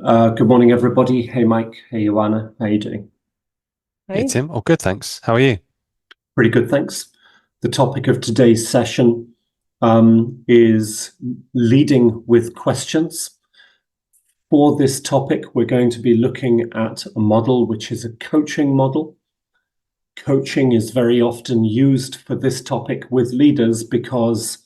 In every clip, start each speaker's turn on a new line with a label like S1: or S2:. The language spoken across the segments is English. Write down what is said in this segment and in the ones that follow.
S1: Good morning, everybody. Hey, Mike. Hey, Joanna. How are you doing?
S2: Hey
S3: Hey.
S2: Tim, all good, thanks. How are you?
S1: Pretty good, thanks. The topic of today's session is leading with questions. For this topic, we're going to be looking at a model which is a coaching model. Coaching is very often used for this topic with leaders because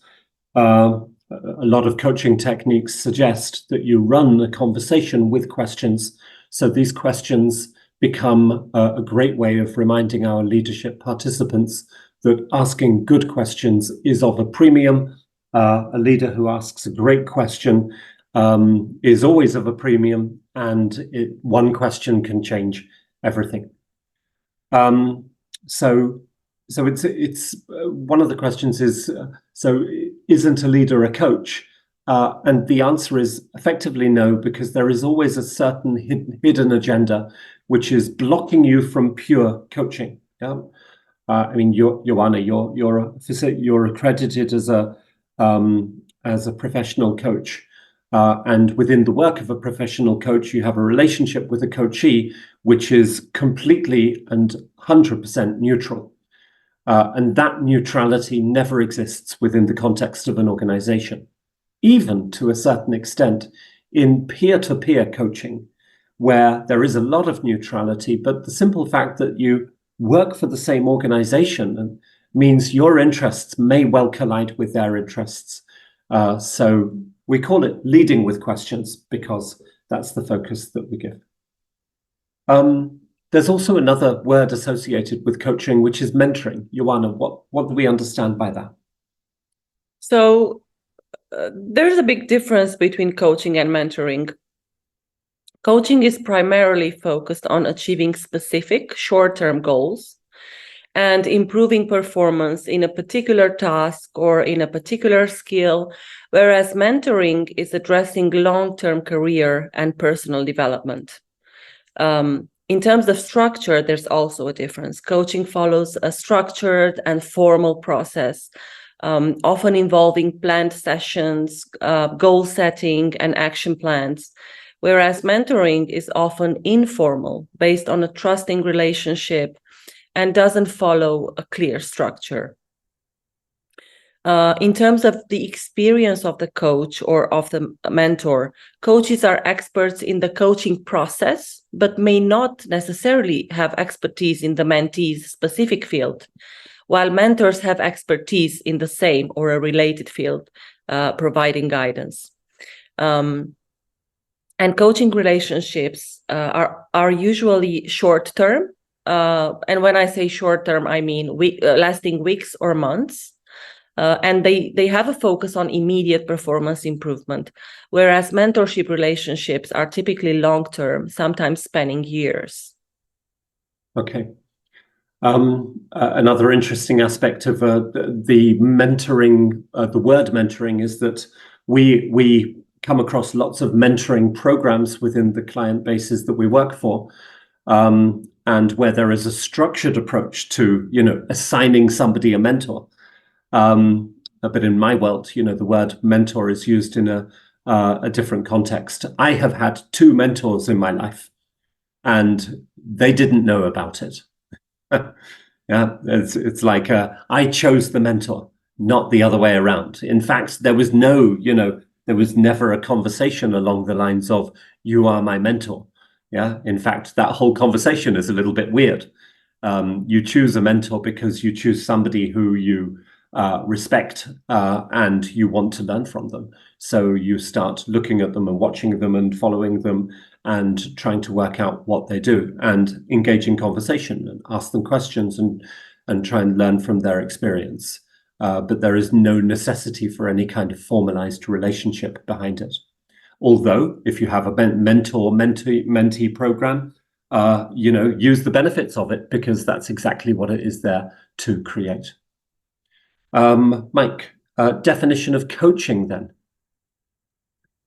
S1: a lot of coaching techniques suggest that you run a conversation with questions. So these questions become a great way of reminding our leadership participants that asking good questions is of a premium. A leader who asks a great question is always of a premium, and one question can change everything. So it's one of the questions is, so isn't a leader a coach? And the answer is effectively no, because there is always a certain hidden agenda which is blocking you from pure coaching. Yeah, I mean, Joanna, you're accredited as a professional coach. And within the work of a professional coach, you have a relationship with a coachee, which is completely and 100% neutral. And that neutrality never exists within the context of an organization, even to a certain extent in peer-to-peer coaching, where there is a lot of neutrality, but the simple fact that you work for the same organization means your interests may well collide with their interests. So we call it leading with questions because that's the focus that we give. There's also another word associated with coaching, which is mentoring. Joanna, what do we understand by that?
S3: So there's a big difference between coaching and mentoring. Coaching is primarily focused on achieving specific short-term goals and improving performance in a particular task or in a particular skill, whereas mentoring is addressing long-term career and personal development. In terms of structure, there's also a difference. Coaching follows a structured and formal process, often involving planned sessions, goal setting, and action plans, whereas mentoring is often informal, based on a trusting relationship, and doesn't follow a clear structure. In terms of the experience of the coach or of the mentor, coaches are experts in the coaching process, but may not necessarily have expertise in the mentee's specific field, while mentors have expertise in the same or a related field, providing guidance. And coaching relationships are usually short-term. And when I say short-term, I mean lasting weeks or months. And they have a focus on immediate performance improvement, whereas mentorship relationships are typically long-term, sometimes spanning years.
S1: Okay. Another interesting aspect of the mentoring, the word mentoring, is that we come across lots of mentoring programs within the client bases that we work for, and where there is a structured approach to, assigning somebody a mentor. But in my world, the word mentor is used in a different context. I have had two mentors in my life, and they didn't know about it. Yeah, it's like I chose the mentor, not the other way around. In fact, there was never a conversation along the lines of "you are my mentor." Yeah, in fact, that whole conversation is a little bit weird. You choose a mentor because you choose somebody who you respect and you want to learn from them. So you start looking at them and watching them and following them and trying to work out what they do and engage in conversation and ask them questions and try and learn from their experience. But there is no necessity for any kind of formalized relationship behind it. Although if you have a mentor-mentee program, use the benefits of it, because that's exactly what it is there to create. Mike, definition of coaching then.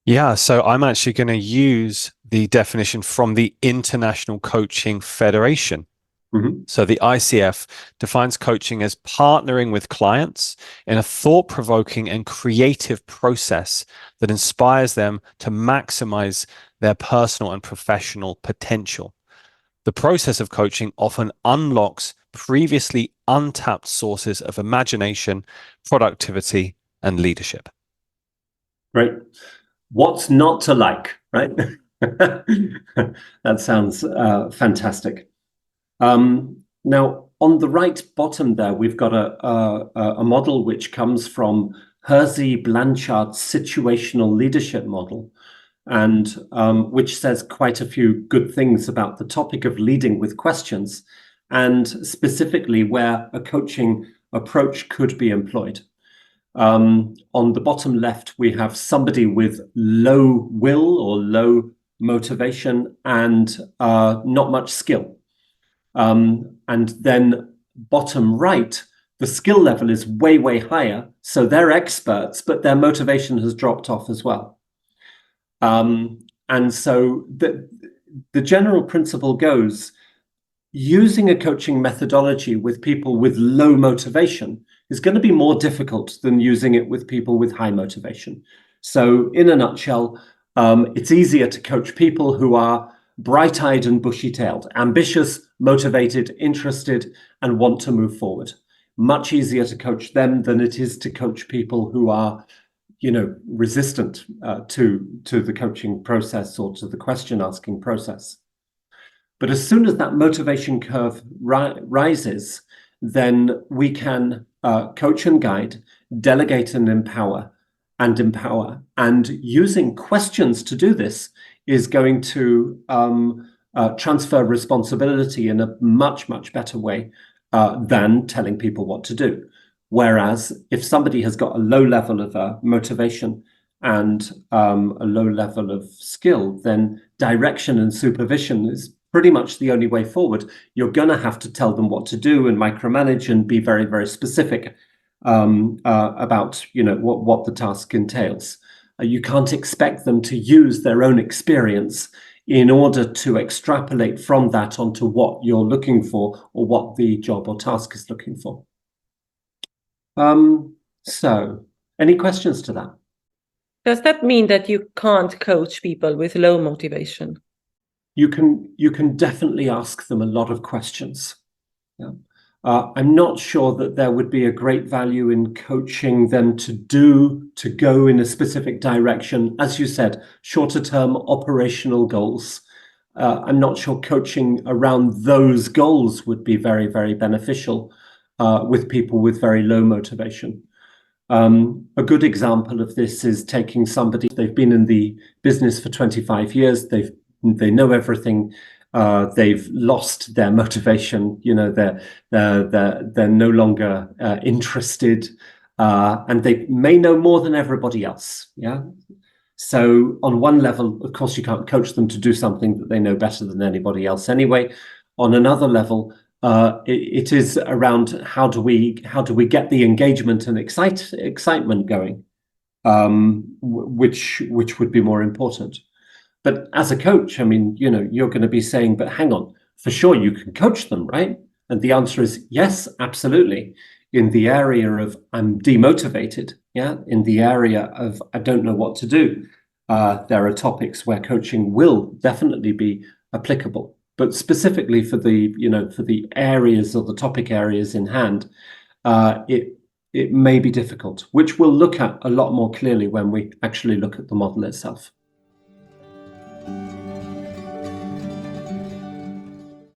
S2: Yeah, so I'm actually going to use the definition from the International Coaching Federation.
S1: Mhm.
S2: So the ICF defines coaching as partnering with clients in a thought-provoking and creative process that inspires them to maximize their personal and professional potential. The process of coaching often unlocks previously untapped sources of imagination, productivity, and leadership.
S1: Great. What's not to like, right? That sounds fantastic. Now, on the right bottom there, we've got a model which comes from Hersey Blanchard's situational leadership model, and which says quite a few good things about the topic of leading with questions, and specifically where a coaching approach could be employed. On the bottom left, we have somebody with low will or low motivation and not much skill. And then bottom right, the skill level is way, way higher. So they're experts, but their motivation has dropped off as well. And so the general principle goes, using a coaching methodology with people with low motivation is going to be more difficult than using it with people with high motivation. So in a nutshell, it's easier to coach people who are bright-eyed and bushy-tailed, ambitious, motivated, interested, and want to move forward. Much easier to coach them than it is to coach people who are, resistant to the coaching process or to the question asking process. But as soon as that motivation curve rises, then we can coach and guide, delegate and empower. And using questions to do this is going to transfer responsibility in a much, much better way than telling people what to do. Whereas if somebody has got a low level of motivation and a low level of skill, then direction and supervision is pretty much the only way forward. You're going to have to tell them what to do and micromanage and be very, very specific about what the task entails. You can't expect them to use their own experience in order to extrapolate from that onto what you're looking for or what the job or task is looking for. So any questions to that?
S3: Does that mean that you can't coach people with low motivation?
S1: You can definitely ask them a lot of questions. Yeah. I'm not sure that there would be a great value in coaching them to go in a specific direction. As you said, shorter term operational goals. I'm not sure coaching around those goals would be very, very beneficial with people with very low motivation. A good example of this is taking somebody, they've been in the business for 25 years, they know everything. They've lost their motivation. They're no longer interested, and they may know more than everybody else. Yeah. So on one level, of course, you can't coach them to do something that they know better than anybody else anyway. On another level, it is around how do we get the engagement and excitement going, which would be more important. But as a coach, I mean, you're going to be saying, but hang on, for sure you can coach them, right? And the answer is yes, absolutely. In the area of I'm demotivated, yeah, in the area of I don't know what to do, there are topics where coaching will definitely be applicable. But specifically for the areas or the topic areas in hand, it may be difficult, which we'll look at a lot more clearly when we actually look at the model itself.